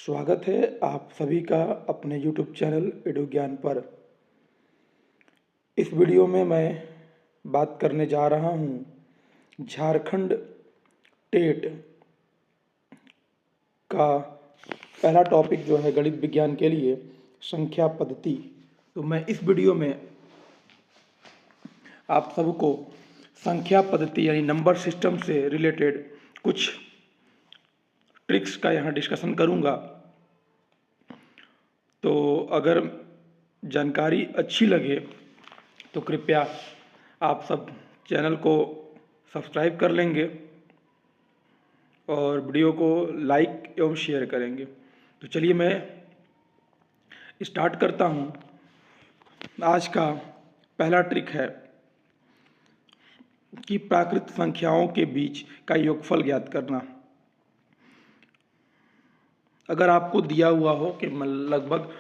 स्वागत है आप सभी का अपने YouTube चैनल एडु ज्ञान पर। इस वीडियो में मैं बात करने जा रहा हूँ झारखंड टेट का पहला टॉपिक जो है गणित विज्ञान के लिए संख्या पद्धति। तो मैं इस वीडियो में आप सबको संख्या पद्धति यानी नंबर सिस्टम से रिलेटेड कुछ ट्रिक्स का यहाँ डिस्कशन करूँगा। तो अगर जानकारी अच्छी लगे तो कृपया आप सब चैनल को सब्सक्राइब कर लेंगे और वीडियो को लाइक एवं शेयर करेंगे। तो चलिए मैं स्टार्ट करता हूँ। आज का पहला ट्रिक है कि प्राकृत संख्याओं के बीच का योगफल ज्ञात करना। अगर आपको दिया हुआ हो कि लगभग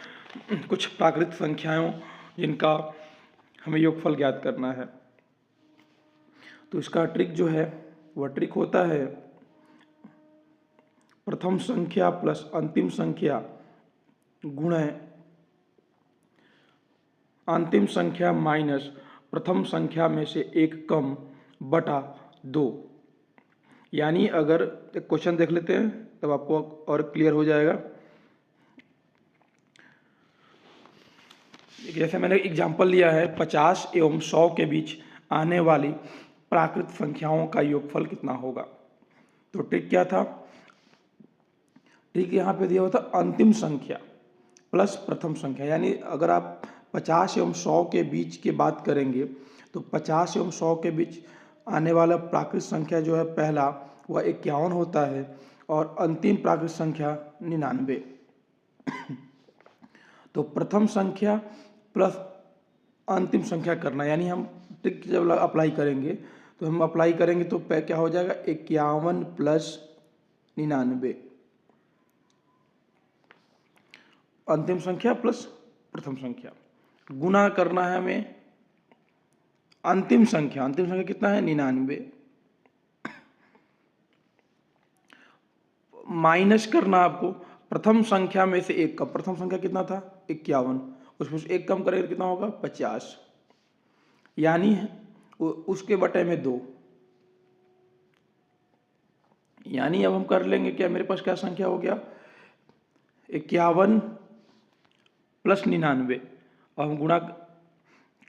कुछ प्राकृत संख्याओं जिनका हमें योगफल ज्ञात करना है, तो इसका ट्रिक जो है वह ट्रिक होता है प्रथम संख्या प्लस अंतिम संख्या गुणे अंतिम संख्या माइनस प्रथम संख्या में से एक कम बटा 2। यानी अगर एक क्वेश्चन देख लेते हैं तब आपको और क्लियर हो जाएगा। जैसे मैंने एग्जाम्पल लिया है 50 एवं 100 के बीच आने वाली प्राकृत संख्याओं का योगफल कितना होगा। तो ट्रिक क्या था, ट्रिक यहाँ पे दिया हुआ था अंतिम संख्या प्लस प्रथम संख्या। यानी अगर आप 50 एवं 100 के बीच की बात करेंगे तो 50 एवं 100 के बीच आने वाला प्राकृत संख्या जो है पहला वह 51 होता है और अंतिम प्राकृत संख्या 99। तो प्रथम संख्या प्लस अंतिम संख्या करना, यानी हम ट्रिक जब अप्लाई करेंगे तो हम अप्लाई करेंगे तो क्या हो जाएगा 51 प्लस 99, अंतिम संख्या प्लस प्रथम संख्या गुना करना है हमें अंतिम संख्या कितना है 99, माइनस करना आपको प्रथम संख्या में से एक का, प्रथम संख्या कितना था 51, उसमें से एक कम करेंगे कितना होगा 50, यानी उसके बटे में 2। यानी अब हम कर लेंगे क्या, मेरे पास क्या संख्या हो गया 51 प्लस 99। अब हम गुणा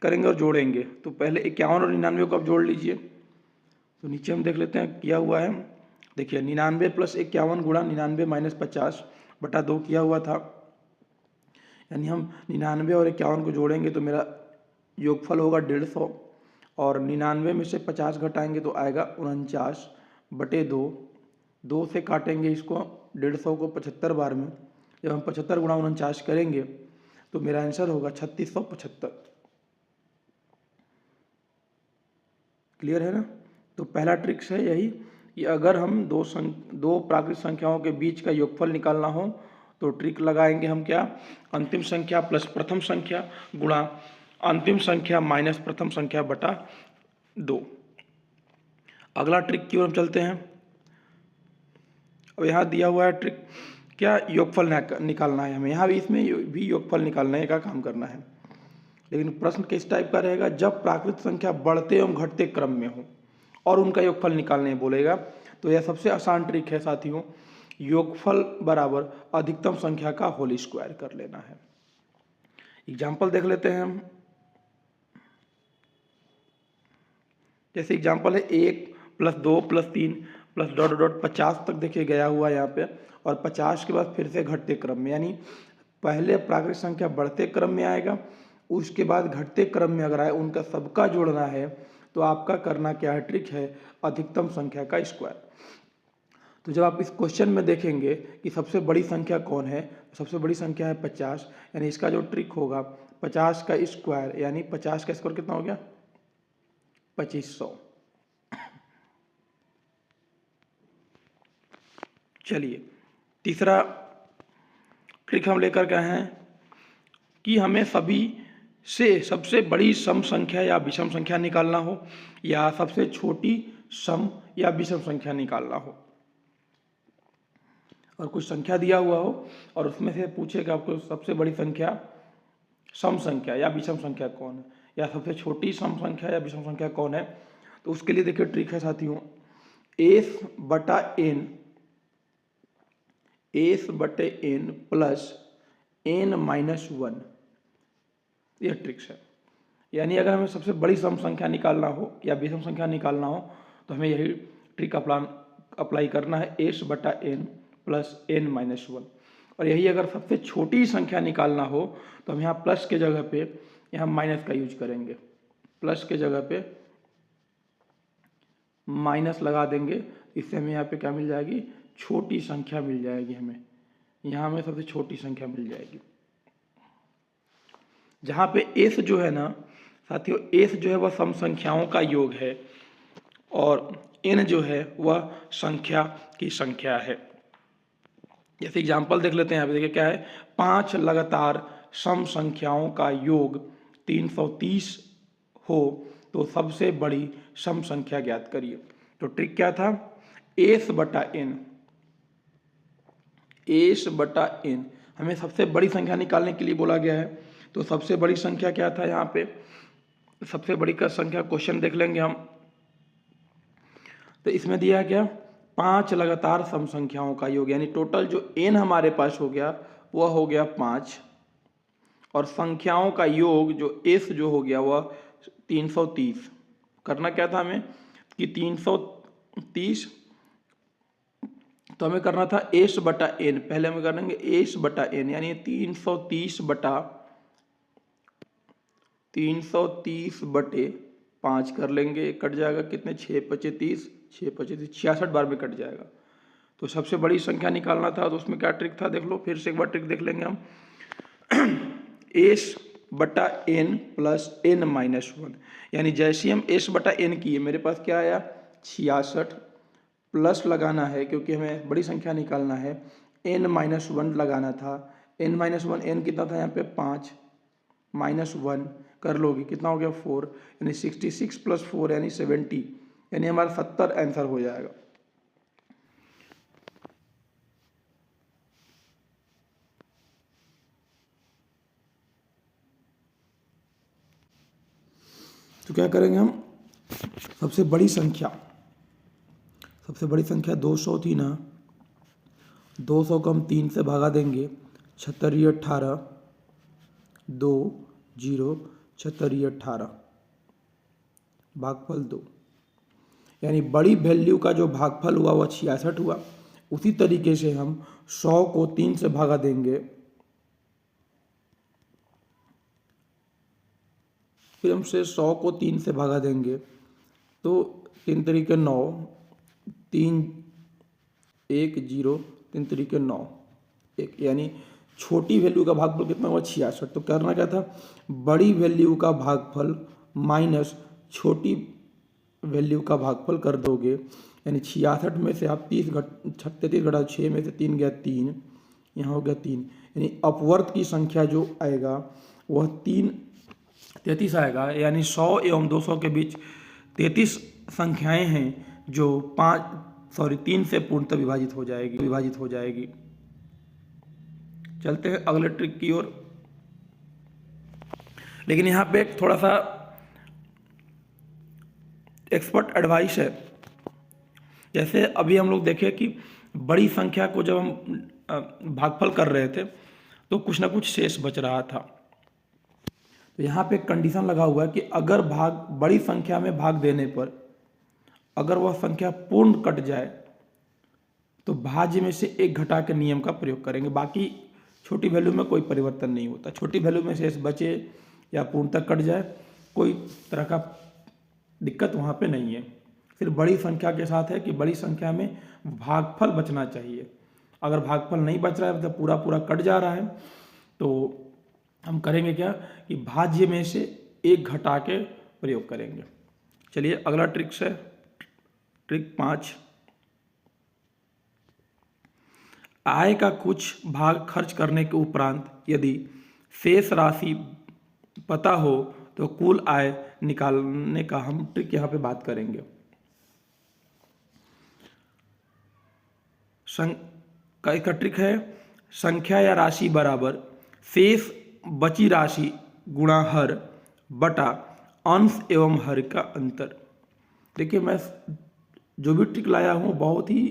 करेंगे और जोड़ेंगे, तो पहले 51 और 99 को आप जोड़ लीजिए। तो नीचे हम देख लेते हैं किया हुआ है, देखिए 99 प्लस 51 गुणा 99 माइनस 50 बटा 2 किया हुआ था। यानी हम 99 और 51 को जोड़ेंगे तो मेरा योगफल होगा 150 और 99 में से 50 घटाएंगे तो आएगा 49 बटे 2। 2 से काटेंगे इसको 150 को 75 बार में, जब हम 75 गुणा 49 करेंगे तो मेरा आंसर होगा 3675। क्लियर है ना। तो पहला ट्रिक्स है यही कि अगर हम दो प्राकृत संख्याओं के बीच का योगफल निकालना हो तो ट्रिक लगाएंगे हम क्या, अंतिम संख्या प्लस प्रथम संख्या गुणा अंतिम संख्या माइनस प्रथम संख्या बटा 2। अगला ट्रिक की ओर हम चलते हैं। अब यहाँ दिया हुआ है ट्रिक क्या, योगफल निकालना है हमें, यहाँ भी इसमें भी योगफल निकालने का काम करना है। लेकिन प्रश्न किस टाइप का रहेगा, जब प्राकृत संख्या बढ़ते एवं घटते क्रम में हो और उनका योगफल निकालने बोलेगा। तो यह सबसे आसान ट्रिक है साथियों, योगफल बराबर अधिकतम संख्या का होल स्क्वायर कर लेना है। एग्जाम्पल देख लेते हैं हम। जैसे एग्जाम्पल है 1 plus 2 plus 3 plus dot dot 50 तक देखिए गया हुआ है यहाँ पे, और 50 के बाद फिर से घटते क्रम में, यानी पहले प्राकृत संख्या बढ़ते क्रम में आएगा, उसके बाद घटते क्रम में अगर आए उनका सबका जोड़ना है तो आपका करना क्या है, ट्रिक है अधिकतम संख्या का स्क्वायर। तो जब आप इस क्वेश्चन में देखेंगे कि सबसे बड़ी संख्या कौन है, सबसे बड़ी संख्या है 50, यानी इसका जो ट्रिक होगा 50 का स्क्वायर, यानी 50 का स्क्वायर कितना हो गया 2500। चलिए तीसरा ट्रिक हम लेकर के हैं कि हमें सभी से सबसे बड़ी सम संख्या या विषम संख्या निकालना हो या सबसे छोटी सम या विषम संख्या निकालना हो। और कुछ संख्या दिया हुआ हो और उसमें से पूछे कि आपको सबसे बड़ी संख्या सम संख्या या विषम संख्या कौन है, या सबसे छोटी सम संख्या या विषम संख्या कौन है। तो उसके लिए देखिए ट्रिक है साथियों, एस बटा N plus N minus one, यह ट्रिक्स है। यानी अगर हमें सबसे बड़ी सम संख्या निकालना हो या विषम संख्या निकालना हो तो हमें यही ट्रिक अप्लाई करना है, एस बटा N plus N minus one. और यही अगर सबसे छोटी संख्या निकालना हो तो हम यहाँ प्लस के जगह पे यहाँ माइनस का यूज करेंगे, प्लस के जगह पे माइनस लगा देंगे। इससे हमें यहाँ पे क्या मिल जाएगी, छोटी संख्या मिल जाएगी। हमें यहाँ हमें सबसे छोटी संख्या मिल जाएगी, जहाँ पे एस जो है ना साथियों, एस जो है वह सम संख्याओं का योग है और एन जो है वह संख्या की संख्या है। जैसे एग्जाम्पल देख लेते हैं, यहाँ पे देखिए क्या है, 5 लगातार सम संख्याओं का योग 330 हो तो सबसे बड़ी सम संख्या ज्ञात करिए। तो ट्रिक क्या था, एस बटा एन, हमें सबसे बड़ी संख्या निकालने के लिए बोला गया है। तो सबसे बड़ी संख्या क्या था, यहाँ पे सबसे बड़ी का संख्या क्वेश्चन देख लेंगे हम। तो इसमें दिया है क्या, 5 लगातार सम संख्याओं का योग, यानी टोटल जो एन हमारे पास हो गया वह हो गया 5, और संख्याओं का योग जो एस जो हो गया वह 330। करना क्या था हमें कि 330, तो हमें करना था एस बटा एन, पहले हमें करेंगे एस बटा एन, यानी 330 बटे 5 कर लेंगे, कट जाएगा कितने, 6 पचे 30, 66 बार में कट जाएगा। तो सबसे बड़ी संख्या निकालना था, तो उसमें क्या ट्रिक था देख लो, फिर से एक बार ट्रिक देख लेंगे हम। एस बटा N plus N minus one, यानी जैसे हम एस बटा एन किए मेरे पास क्या आया 66, प्लस लगाना है क्योंकि हमें बड़ी संख्या निकालना है, एन माइनस वन लगाना था, एन माइनस वन, एन कितना था यहाँ पे 5, माइनस वन कर लोगे कितना हो गया 4, यानी 66 प्लस 4 यानी 70, यानी हमारा 70 आंसर हो जाएगा। तो क्या करेंगे हम, सबसे बड़ी संख्या 200 थी ना, 200 को हम 3 से भागा देंगे, 76 18, 2 0 76 18, भागफल 2, यानी बड़ी वैल्यू का जो भागफल हुआ वह 66 हुआ। उसी तरीके से हम 100 को 3 से भागा देंगे, फिर हम से 100 को 3 से भागा देंगे तो 3 तरीके 9, 3 1 0, 3 तरीके 9 1, यानी छोटी वैल्यू का भागफल कितना हुआ 66। तो करना क्या था, बड़ी वैल्यू का भागफल माइनस छोटी वैल्यू का भागफल कर दोगे, यानी 66 में से आप 33 घटा 6 में से 3 गया 3, यहाँ हो गया 3, यानी अपवर्त की संख्या जो आएगा वह 33 आएगा। यानी 100 एवं 200 के बीच 33 संख्याएं हैं जो 3 से पूर्णतः विभाजित हो जाएगी। चलते हैं अगले ट्रिक की ओर। लेकिन यहाँ पे एक थोड़ा सा एक्सपर्ट एडवाइस है। जैसे अभी हम लोग देखें कि बड़ी संख्या को जब हम भागफल कर रहे थे तो कुछ ना कुछ शेष बच रहा था। तो यहाँ पे एक कंडीशन लगा हुआ है कि अगर बड़ी संख्या में भाग देने पर अगर वह संख्या पूर्ण कट जाए तो भाज्य में से 1 घटा के नियम का प्रयोग करेंगे। बाकी छोटी वैल्यू में कोई परिवर्तन नहीं होता, छोटी वैल्यू में शेष बचे या पूर्णतः कट जाए कोई तरह का दिक्कत वहाँ पे नहीं है। सिर्फ बड़ी संख्या के साथ है कि बड़ी संख्या में भागफल बचना चाहिए। अगर भागफल नहीं बच रहा है मतलब पूरा कट जा रहा है तो हम करेंगे क्या कि भाज्य में से 1 घटा के प्रयोग करेंगे। चलिए अगला ट्रिक है, ट्रिक 5। आय का कुछ भाग खर्च करने के उपरांत यदि शेष राशि पता हो तो कुल आय निकालने का हम ट्रिक यहाँ पे बात करेंगे। का इसका ट्रिक है संख्या या राशि बराबर शेष बची राशि गुणा हर बटा अंश एवं हर का अंतर। देखिए मैं जो भी ट्रिक लाया हूँ बहुत ही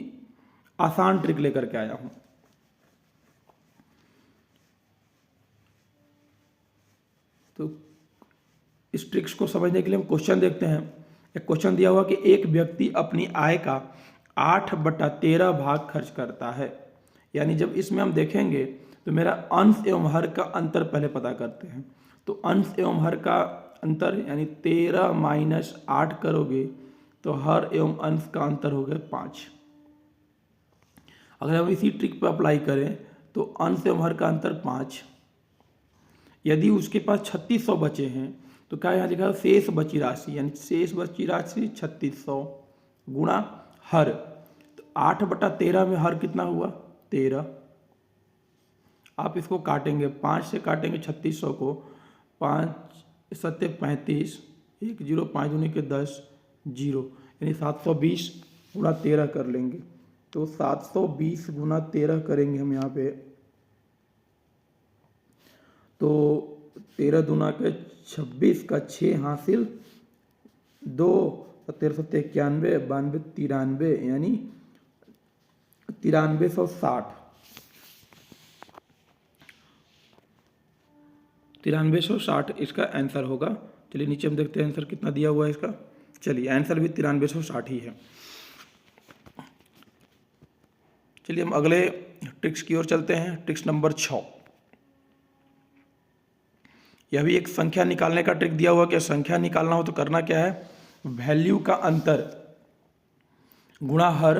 आसान ट्रिक लेकर के आया हूँ। तो इस ट्रिक्स को समझने के लिए हम क्वेश्चन देखते हैं। एक क्वेश्चन दिया हुआ कि एक व्यक्ति अपनी आय का 8/13 भाग खर्च करता है। यानी जब इसमें हम देखेंगे तो मेरा अंश एवं हर का अंतर पहले पता करते हैं। तो अंश एवं हर का अंतर यानी 13 माइनस 8 करोगे तो हर एवं अंश का अंतर हो गया 5। अगर हम इसी ट्रिक पर अप्लाई करें तो अंश एवं हर का अंतर 5। यदि उसके पास 3600 बचे हैं तो क्या यहाँ लिखा है शेष बची राशि, यानी शेष बची राशि 3600 गुणा हर। तो 8/13 में हर कितना हुआ 13। आप इसको काटेंगे 5 से काटेंगे 3600 को, 5 सत्ते 35, 1 0 5 दूनी के 10 0 यानी 720 गुणा 13 कर लेंगे। तो 720 गुणा 13 करेंगे हम यहाँ पे तो 13 दूना के 26 का 6 हासिल 2 13 सत्ते 91 92 93 यानी 9360 9360 इसका आंसर होगा। चलिए नीचे हम देखते हैं आंसर कितना दिया हुआ है इसका। चलिए आंसर भी 9360 ही है। चलिए हम अगले ट्रिक्स की ओर चलते हैं। Tricks number 6। यह भी एक संख्या निकालने का ट्रिक दिया हुआ कि संख्या निकालना हो तो करना क्या है, वैल्यू का अंतर गुणा हर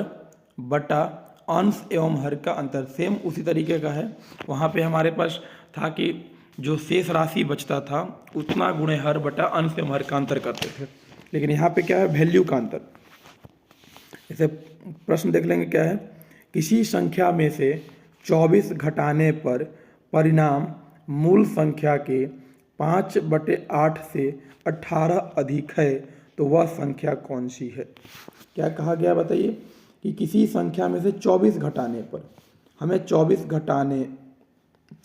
बटा अंश एवं हर का अंतर। सेम उसी तरीके का है। वहाँ पे हमारे पास था कि जो शेष राशि बचता था उतना गुणे हर बटा अंश एवं हर का अंतर करते थे, लेकिन यहाँ पे क्या है वैल्यू का अंतर। जैसे प्रश्न देख लेंगे क्या है, किसी संख्या में से 24 घटाने पर परिणाम मूल संख्या के 5/8 से 18 अधिक है तो वह संख्या कौन सी है। क्या कहा गया बताइए कि किसी संख्या में से 24 घटाने पर, हमें 24 घटाने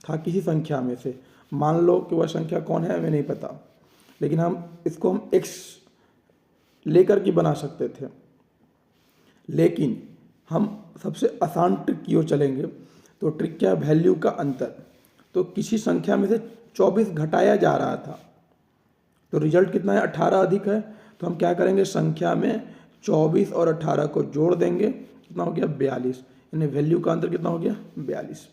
था किसी संख्या में से, मान लो कि वह संख्या कौन है हमें नहीं पता, लेकिन हम इसको हम x लेकर के बना सकते थे, लेकिन हम सबसे आसान ट्रिक की ओर चलेंगे। तो ट्रिक क्या है, वैल्यू का अंतर। तो किसी संख्या में से 24 घटाया जा रहा था तो रिजल्ट कितना है 18 अधिक है। तो हम क्या करेंगे, संख्या में 24 और 18 को जोड़ देंगे, कितना हो गया 42, यानी वैल्यू का अंतर कितना हो गया 42।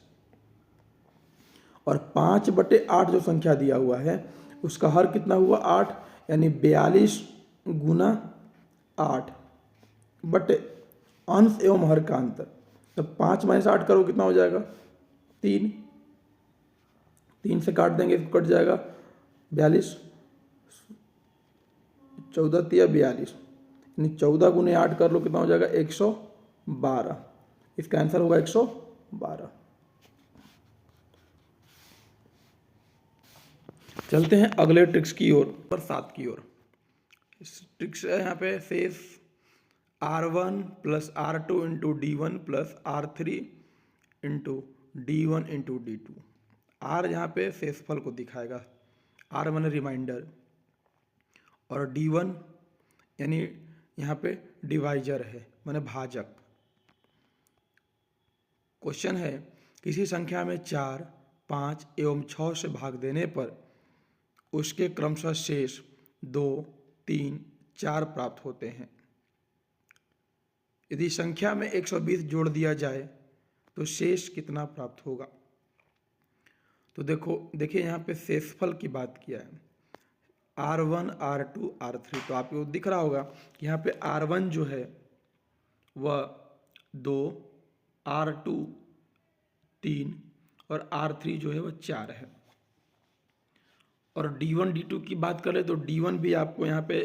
और 5/8 जो संख्या दिया हुआ है उसका हर कितना हुआ 8, यानी 42 गुना 8 बटे अंश एवं हर का अंतर। तब 5 माइनस 8 करो कितना हो जाएगा 3, 3 से काट देंगे तो कट जाएगा 42, 14 तिया 42, यानी 14 गुने 8 कर लो कितना हो जाएगा 112। इसका आंसर होगा 112। चलते हैं अगले ट्रिक्स की ओर, पर 7 की ओर। इस ट्रिक्स है यहाँ पे शेष R1 + R2 × D1 + R3 × D1 × D2। R यहाँ पे शेषफल को दिखाएगा, R माने रिमाइंडर, और D1 यानी यहाँ पे डिवाइजर है माने भाजक। क्वेश्चन है किसी संख्या में 4, 5 एवं 6 से भाग देने पर उसके क्रमशः शेष 2, 3, 4 प्राप्त होते हैं। यदि संख्या में 120 जोड़ दिया जाए तो शेष कितना प्राप्त होगा। तो देखिए यहाँ पे शेषफल की बात किया है, R1, R2, R3। तो आपको दिख रहा होगा कि यहाँ पे R1 जो है वह 2, R2 3 और R3 जो है वह 4 है। और D1 D2 की बात करें तो D1 भी आपको यहाँ पे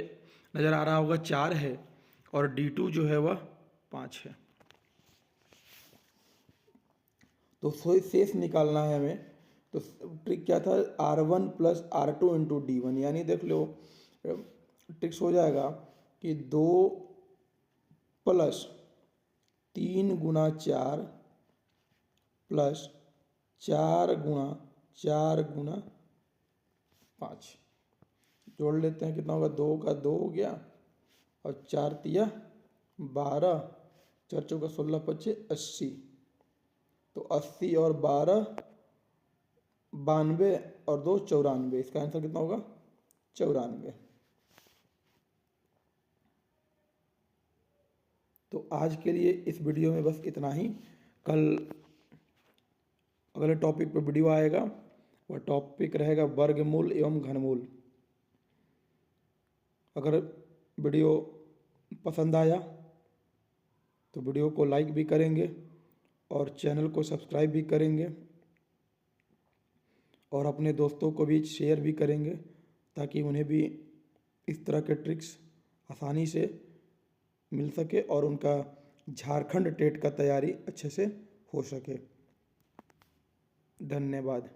नज़र आ रहा होगा 4 है, और D2 जो है वह 5 है। तो शेष निकालना है हमें। तो ट्रिक क्या था, R1 + R2 × D1, यानी देख लो ट्रिक्स हो जाएगा कि 2 + 3 × 4 प्लस 4 गुणा 5 जोड़ लेते हैं, कितना होगा, 2 का 2 हो गया और 4 तिया 12, 4 चौका 16, 25 80। तो 80 और 12 92 और 2 94। इसका आंसर कितना होगा, 94। तो आज के लिए इस वीडियो में बस इतना ही। कल अगले टॉपिक पर वीडियो आएगा, वह टॉपिक रहेगा वर्गमूल एवं घनमूल। अगर वीडियो पसंद आया तो वीडियो को लाइक भी करेंगे और चैनल को सब्सक्राइब भी करेंगे और अपने दोस्तों को भी शेयर भी करेंगे, ताकि उन्हें भी इस तरह के ट्रिक्स आसानी से मिल सके और उनका झारखंड टेट का तैयारी अच्छे से हो सके। धन्यवाद।